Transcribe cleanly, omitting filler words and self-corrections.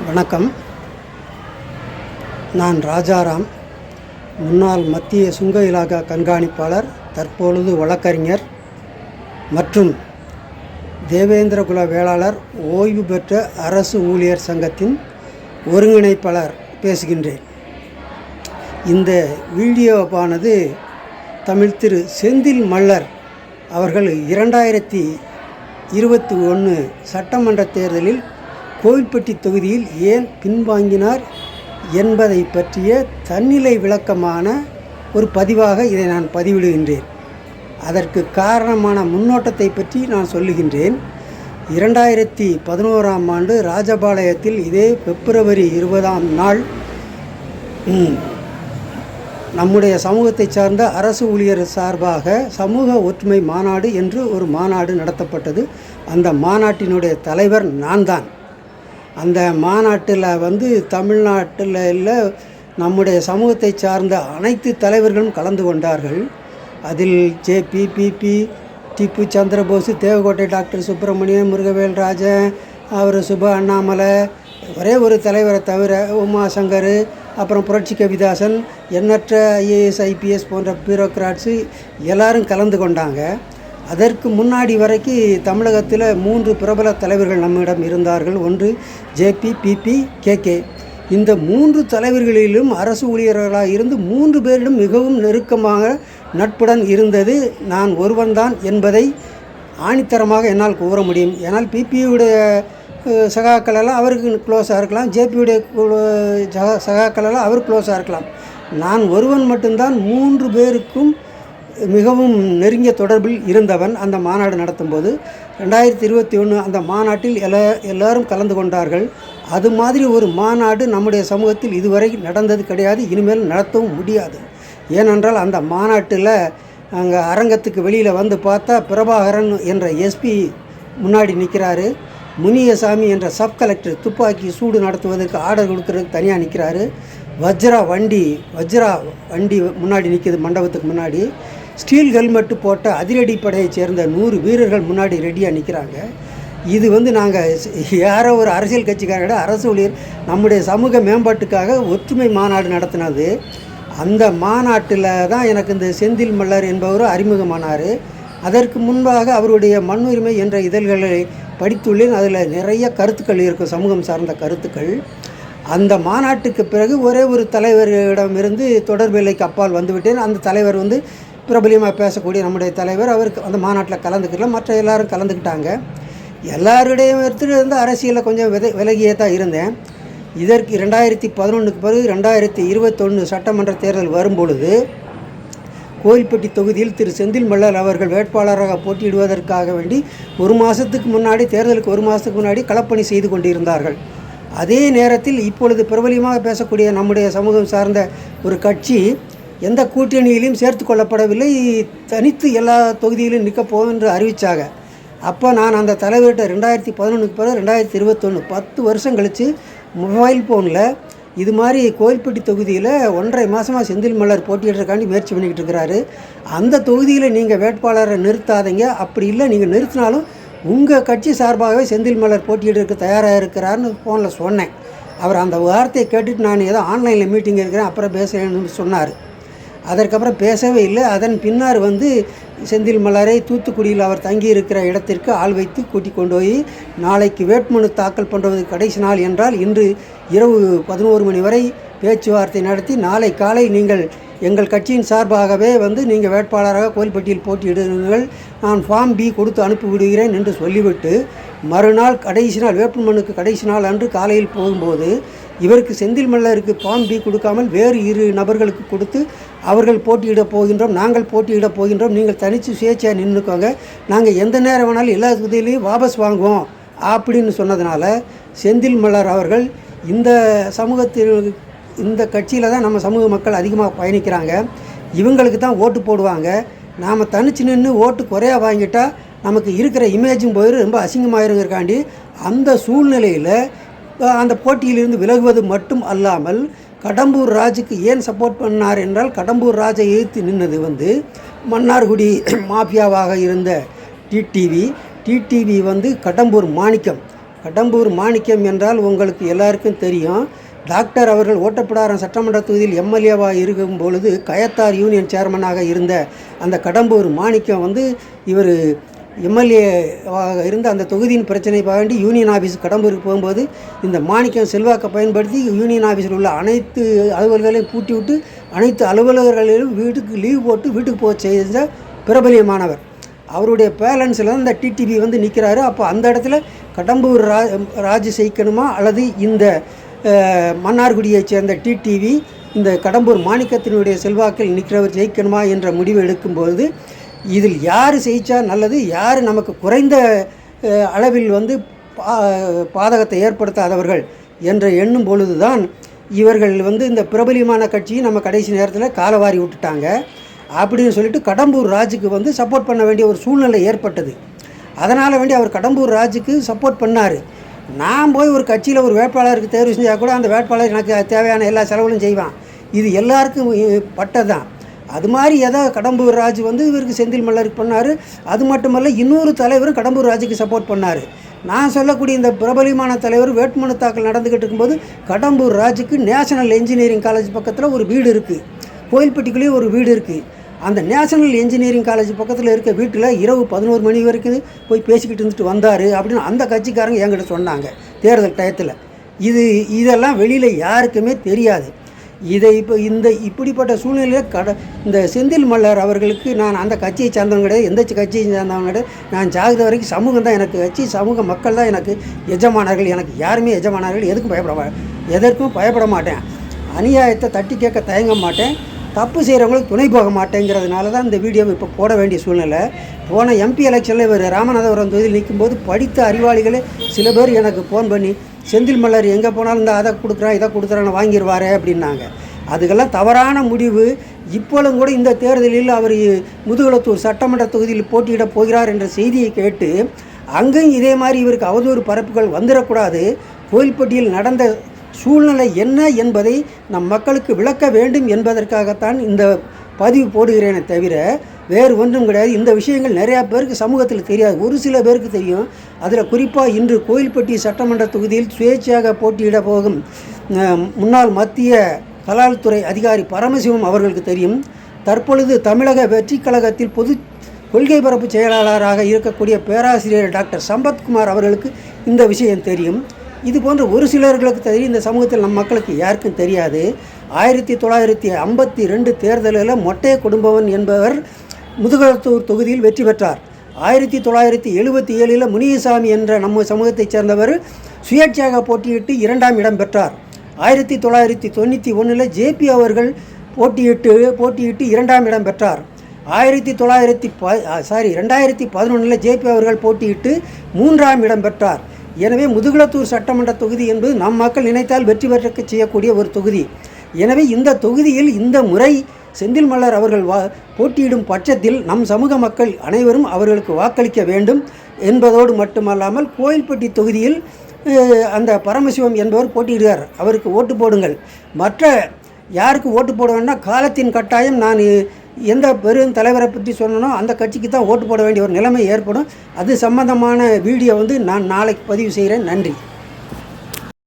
வணக்கம். நான் ராஜாராம், முன்னாள் மத்திய சுங்க இலாகா கண்காணிப்பாளர், தற்பொழுது வழக்கறிஞர் மற்றும் தேவேந்திரகுல வேளாளர் ஓய்வு பெற்ற அரசு ஊழியர் சங்கத்தின் ஒருங்கிணைப்பாளர் பேசுகின்றேன். இந்த வீடியோவானது தமிழ் திரு செந்தில் மல்லர் அவர்கள் 2021 சட்டமன்ற தேர்தலில் கோவில்பட்டி தொகுதியில் ஏன் பின்வாங்கினார் என்பதை பற்றிய தன்னிலை விளக்கமான ஒரு பதிவாக இதை நான் பதிவிடுகின்றேன். அதற்கு காரணமான முன்னோட்டத்தை பற்றி நான் சொல்லுகின்றேன். 2011ஆம் ஆண்டு ராஜபாளையத்தில் இதே பிப்ரவரி 20ஆம் நாள் நம்முடைய சமூகத்தை சார்ந்த அரசு ஊழியர் சார்பாக சமூக ஒற்றுமை மாநாடு என்று ஒரு மாநாடு நடத்தப்பட்டது. அந்த மாநாட்டினுடைய தலைவர் நான் தான். அந்த மாநாட்டில் தமிழ்நாட்டில் இல்லை, நம்முடைய சமூகத்தை சார்ந்த அனைத்து தலைவர்களும் கலந்து கொண்டார்கள். அதில் JP, BP, Tippu Chandrabose, Devakottai doctor Subramaniam, Murugavel Rajan, அவர் சுப அண்ணாமலை, ஒரே ஒரு தலைவரை தவிர உமாசங்கர், அப்புறம் புரட்சி கவிதாசன், எண்ணற்ற ஐஏஎஸ் ஐபிஎஸ் போன்ற பியூரோக்ராட்ஸு எல்லோரும் கலந்து கொண்டாங்க. அதற்கு முன்னாடி வரைக்கும் தமிழகத்தில் 3 பிரபல தலைவர்கள் நம்மிடம் இருந்தார்கள். ஒன்று ஜேபி, பிபி, கேகே. இந்த 3 தலைவர்களிலும் அரசு ஊழியர்களாக இருந்து 3 பேரிடம் மிகவும் நெருக்கமாக நட்புடன் இருந்தது நான் ஒருவன்தான் என்பதை ஆணித்தரமாக என்னால் கூற முடியும். ஏன்னால் பிபியுடைய சகாக்கள் எல்லாம் அவருக்கு க்ளோஸாக இருக்கலாம், ஜேபியுடைய சகாக்கள் எல்லாம் அவர் க்ளோஸாக இருக்கலாம். நான் ஒருவன் மட்டும்தான் 3 பேருக்கும் மிகவும் நெருங்கிய தொடர்பில் இருந்தவன். அந்த மாநாடு நடத்தும்போது 2021 அந்த மாநாட்டில் எல்லோரும் கலந்து கொண்டார்கள். அது மாதிரி ஒரு மாநாடு நம்முடைய சமூகத்தில் இதுவரை நடந்தது கிடையாது, இனிமேல் நடத்தவும் முடியாது. ஏனென்றால் அந்த மாநாட்டில் அங்கே அரங்கத்துக்கு வெளியில் வந்து பார்த்தா பிரபாகரன் என்ற எஸ்பி முன்னாடி நிற்கிறாரு, முனியசாமி என்ற சப் கலெக்டர் துப்பாக்கி சூடு நடத்துவதற்கு ஆர்டர் கொடுக்கறதுக்கு தனியாக நிற்கிறாரு, வஜ்ரா வண்டி முன்னாடி நிற்கிது மண்டபத்துக்கு முன்னாடி, ஸ்டீல் ஹெல்மெட்டு போட்ட அதிரடி படையை சேர்ந்த 100 வீரர்கள் முன்னாடி ரெடியாக நிற்கிறாங்க. இது நாங்கள் யாரோ ஒரு அரசியல் கட்சிக்கார அரசு ஊழியர் நம்முடைய சமூக மேம்பாட்டுக்காக ஒற்றுமை மாநாடு நடத்தினது. அந்த மாநாட்டில் தான் எனக்கு இந்த செந்தில் மல்லர் என்பவர் அறிமுகமானார். அதற்கு முன்பாக அவருடைய மண்ணுரிமை என்ற இதழ்களை படித்துள்ளேன். அதில் நிறைய கருத்துக்கள் இருக்கும், சமூகம் சார்ந்த கருத்துக்கள். அந்த மாநாட்டுக்கு பிறகு ஒரே ஒரு தலைவரிடமிருந்து தொடர்பு எல்லைக்கு அப்பால் வந்துவிட்டேன். அந்த தலைவர் பிரபலியமாக பேசக்கூடிய நம்முடைய தலைவர், அவருக்கு அந்த மாநாட்டில் கலந்துக்கல, மற்ற எல்லோரும் கலந்துக்கிட்டாங்க. எல்லாருடையும் இருந்து அரசியலில் கொஞ்சம் விலகியே தான் இருந்தேன். இதற்கு 2011க்கு பிறகு 2021 சட்டமன்ற தேர்தல் வரும்பொழுது கோவில்பட்டி தொகுதியில் திரு செந்தில் மல்லர் அவர்கள் வேட்பாளராக போட்டியிடுவதற்காக வேண்டி தேர்தலுக்கு ஒரு மாதத்துக்கு முன்னாடி களப்பணி செய்து கொண்டிருந்தார்கள். அதே நேரத்தில் இப்பொழுது பிரபலியமாக பேசக்கூடிய நம்முடைய சமூகம் சார்ந்த ஒரு கட்சி எந்த கூட்டணியிலையும் சேர்த்து கொள்ளப்படவில்லை, தனித்து எல்லா தொகுதியிலும் நிற்கப் போகும் என்று அறிவித்தாங்க. அப்போ நான் அந்த தலைவர்கிட்ட 2011க்கு பிறகு 2021 10 வருஷம் கழித்து மொபைல் ஃபோனில் இது மாதிரி கோவில்பட்டி தொகுதியில் 1.5 மாதமாக செந்தில் மல்லர் போட்டியிடுறதுக்காண்டி முயற்சி பண்ணிக்கிட்டு இருக்கிறாரு, அந்த தொகுதியில் நீங்கள் வேட்பாளரை நிறுத்தாதீங்க, அப்படி இல்லை நீங்கள் நிறுத்தினாலும் உங்கள் கட்சி சார்பாகவே செந்தில் மல்லர் போட்டியிடுறதுக்கு தயாராக இருக்கிறாருன்னு ஃபோனில் சொன்னேன். அவர் அந்த வார்த்தையை கேட்டுட்டு நான் ஏதோ ஆன்லைனில் மீட்டிங் இருக்கிறேன் அப்புறம் பேசுகிறேன்னு சொன்னார். அதற்கப்புறம் பேசவே இல்லை. அதன் பின்னர் செந்தில் மல்லரை தூத்துக்குடியில் அவர் தங்கி இருக்கிற இடத்திற்கு ஆள் வைத்து கூட்டிக் கொண்டு போய் நாளைக்கு வேட்புமனு தாக்கல் பண்ணுவதற்கு கடைசி நாள் என்றால் இன்று இரவு 11 மணி வரை பேச்சுவார்த்தை நடத்தி நாளை காலை நீங்கள் எங்கள் கட்சியின் சார்பாகவே நீங்கள் வேட்பாளராக கோவில்பட்டியில் போட்டியிடுங்கள், நான் ஃபார்ம் பி கொடுத்து அனுப்பி விடுகிறேன் என்று சொல்லிவிட்டு மறுநாள் கடைசி நாள் வேட்புமனுக்கு கடைசி நாள் அன்று காலையில் போகும்போது இவருக்கு செந்தில் மல்லருக்கு ஃபார்ம் பி கொடுக்காமல் வேறு 2 நபர்களுக்கு கொடுத்து அவர்கள் போட்டியிடப் போகின்றோம், நாங்கள் போட்டியிடப் போகின்றோம், நீங்கள் தனித்து சுயேட்சையாக நின்றுக்கோங்க, நாங்கள் எந்த நேரம் வேணாலும் எல்லா தொகுதியிலையும் வாபஸ் வாங்குவோம் அப்படின்னு சொன்னதுனால செந்தில் மல்லர் அவர்கள் இந்த சமூகத்தில் இந்த கட்சியில் தான் நம்ம சமூக மக்கள் அதிகமாக பயணிக்கிறாங்க, இவங்களுக்கு தான் ஓட்டு போடுவாங்க, நாம் தனிச்சு நின்று ஓட்டு குறையாக வாங்கிட்டால் நமக்கு இருக்கிற இமேஜும் போயிடும், ரொம்ப அசிங்கமாயிருங்கிறக்காண்டி அந்த சூழ்நிலையில் அந்த போட்டியிலிருந்து விலகுவது மட்டும் அல்லாமல் கடம்பூர் ராஜுக்கு ஏன் சப்போர்ட் பண்ணார் என்றால், கடம்பூர் ராஜை எதிர்த்து நின்னது மன்னார்குடி மாஃபியாவாக இருந்த டிடிவி கடம்பூர் மாணிக்கம் கடம்பூர் மாணிக்கம் என்றால் உங்களுக்கு எல்லாருக்கும் தெரியும். டாக்டர் அவர்கள் ஓட்டப்பிடாரம் சட்டமன்ற தொகுதியில் எம்எல்ஏவாக இருக்கும் பொழுது கயத்தார் யூனியன் சேர்மனாக இருந்த அந்த கடம்பூர் மாணிக்கம் வந்து இவர் எம்எல்ஏவாக இருந்த அந்த தொகுதியின் பிரச்சனை வேண்டி யூனியன் ஆஃபீஸ் கடம்பூருக்கு போகும்போது இந்த மாணிக்கம் செல்வாக்கை பயன்படுத்தி யூனியன் ஆஃபீஸில் உள்ள அனைத்து அலுவலர்களையும் பூட்டி விட்டு அனைத்து அலுவலர்களையும் வீட்டுக்கு லீவ் போட்டு வீட்டுக்கு போக செய்த பிரபலியமானவர். அவருடைய பேலன்ஸில் தான் இந்த டிடிவி வந்து நிற்கிறாரு. அப்போ அந்த இடத்துல கடம்பூர் ராஜ் ஜெயிக்கணுமா அல்லது இந்த மன்னார்குடியைச் சேர்ந்த டிடிவி இந்த கடம்பூர் மாணிக்கத்தினுடைய செல்வாக்கில் நிற்கிறவர் ஜெயிக்கணுமா என்ற முடிவு எடுக்கும்போது இதில் யார் ஜெயிச்சா நல்லது, யார் நமக்கு குறைந்த அளவில் வந்து பாதகத்தை ஏற்படுத்தாதவர்கள் என்று எண்ணும் பொழுது தான் இவர்கள் வந்து இந்த பிரபலியமான கட்சியை நம்ம கடைசி நேரத்தில் காலவாரி விட்டுட்டாங்க. அப்படின்னு சொல்லிட்டு கடம்பூர் ராஜுக்கு வந்து சப்போர்ட் பண்ண வேண்டிய ஒரு சூழ்நிலை ஏற்பட்டது. அதனால் வேண்டி அவர் கடம்பூர் ராஜுக்கு சப்போர்ட் பண்ணார். நான் போய் ஒரு கட்சியில் ஒரு வேட்பாளருக்கு தேர்வு செஞ்சால் கூட அந்த வேட்பாளர் எனக்கு தேவையான எல்லா செலவுகளும் செய்வான். இது எல்லாருக்கும் பட்டதான். அது மாதிரி கடம்பூர் ராஜு வந்து இவருக்கு செந்தில் மல்லருக்கு பண்ணார். அது மட்டுமல்ல, இன்னொரு தலைவரும் கடம்பூர் ராஜுக்கு சப்போர்ட் பண்ணார். நான் சொல்லக்கூடிய இந்த பிரபலியமான தலைவர் வேட்புமனு தாக்கல் நடந்துக்கிட்டு இருக்கும்போது கடம்பூர் ராஜுக்கு நேஷனல் இன்ஜினியரிங் காலேஜ் பக்கத்தில் ஒரு வீடு இருக்குது, கோயில்பட்டிக்குள்ளேயும் ஒரு வீடு இருக்குது. அந்த நேஷனல் இன்ஜினியரிங் காலேஜ் பக்கத்தில் இருக்க வீட்டில் இரவு 11 மணி வரைக்கும் போய் பேசிக்கிட்டு இருந்துட்டு வந்தார் அப்படின்னு அந்த கட்சிக்காரங்க என்கிட்ட சொன்னாங்க தேர்தல் டயத்தில். இதெல்லாம் வெளியில் யாருக்குமே தெரியாது. இதை இப்போ இப்படிப்பட்ட சூழ்நிலையில் இந்த செந்தில் மல்லர் அவர்களுக்கு நான் அந்த கட்சியை சார்ந்தவங்க கிடையாது, எந்த கட்சியை சார்ந்தவங்க கிடையாது. நான் ஜாகித வரைக்கும் சமூகம் தான் எனக்கு கட்சி, சமூக மக்கள் தான் எனக்கு எஜமானர்கள். எனக்கு யாருமே எஜமானர்கள். எதற்கும் பயப்பட மாட்டேன். அநியாயத்தை தட்டி கேட்க தயங்க மாட்டேன். தப்பு செய்கிறவங்களுக்கு துணை போக மாட்டேங்கிறதுனால தான் இந்த வீடியோவை இப்போ போட வேண்டிய சூழ்நிலை. போன எம்பி எலெக்ஷனில் இவர் ராமநாதபுரம் தொகுதியில் நிற்கும்போது படித்த அறிவாளிகளே சில பேர் எனக்கு ஃபோன் பண்ணி செந்தில் மல்லர் எங்கே போனாலும் இந்த அதை கொடுக்குறான் இதை கொடுக்குறான்னு வாங்கிடுவாரே அப்படின்னாங்க. அதுக்கெல்லாம் தவறான முடிவு. இப்பொழுதும் கூட இந்த தேர்தலில் அவர் முதுகுளத்தூர் சட்டமன்ற தொகுதியில் போட்டியிட போகிறார் என்ற செய்தியை கேட்டு அங்கேயும் இதே மாதிரி இவருக்கு அவதூறு பரப்புகள் வந்துடக்கூடாது. கோயில்பட்டியில் நடந்த சூழ்நிலை என்ன என்பதை நம் மக்களுக்கு விளக்க வேண்டும் என்பதற்காகத்தான் இந்த பதிவு போடுகிறேனே தவிர வேறு ஒன்றும் கிடையாது. இந்த விஷயங்கள் நிறையா பேருக்கு சமூகத்தில் தெரியாது, ஒரு சில பேருக்கு தெரியும். அதில் குறிப்பாக இன்று கோயில்பட்டி சட்டமன்ற தொகுதியில் சுயேட்சையாக போட்டியிட போகும் முன்னாள் மத்திய கலால்துறை அதிகாரி பரமசிவம் அவர்களுக்கு தெரியும். தற்பொழுது தமிழக வெற்றி கழகத்தில் பொது கொள்கை பரப்பு செயலாளராக இருக்கக்கூடிய பேராசிரியர் டாக்டர் சம்பத்குமார் அவர்களுக்கு இந்த விஷயம் தெரியும். இது போன்ற ஒரு சிலர்களுக்கு தெரியும். இந்த சமூகத்தில் நம் மக்களுக்கு யாருக்கும் தெரியாது. 1952 தேர்தலில் மொட்டைய குடும்பவன் என்பவர் முதுகுளத்தூர் தொகுதியில் வெற்றி பெற்றார். 1977 முனியசாமி என்ற நம்ம சமூகத்தைச் சேர்ந்தவர் சுயேட்சையாக போட்டியிட்டு 2ஆம் இடம் பெற்றார். 1991 ஜேபி அவர்கள் போட்டியிட்டு 2ஆம் இடம் பெற்றார். 2011 ஜேபி அவர்கள் போட்டியிட்டு 3ஆம் இடம் பெற்றார். எனவே முதுகுளத்தூர் சட்டமன்ற தொகுதி என்பது நம் மக்கள் நினைத்தால் வெற்றி பெற்ற செய்யக்கூடிய ஒரு தொகுதி. எனவே இந்த தொகுதியில் இந்த முறை செந்தில் மல்லர் அவர்கள் போட்டியிடும் பட்சத்தில் நம் சமூக மக்கள் அனைவரும் அவர்களுக்கு வாக்களிக்க வேண்டும் என்பதோடு மட்டுமல்லாமல் கோயில்பட்டி தொகுதியில் அந்த பரமசிவம் என்பவர் போட்டியிடுகிறார், அவருக்கு ஓட்டு போடுங்கள். மற்ற யாருக்கு ஓட்டு போட வேண்டாம், காலத்தின் கட்டாயம் நான் எந்த பெரும் தலைவரை பற்றி சொன்னனோ அந்த கட்சிக்கு தான் ஓட்டு போட வேண்டிய ஒரு நிலைமை ஏற்படும். அது சம்பந்தமான வீடியோ வந்து நான் நாளைக்கு பதிவு செய்கிறேன். நன்றி.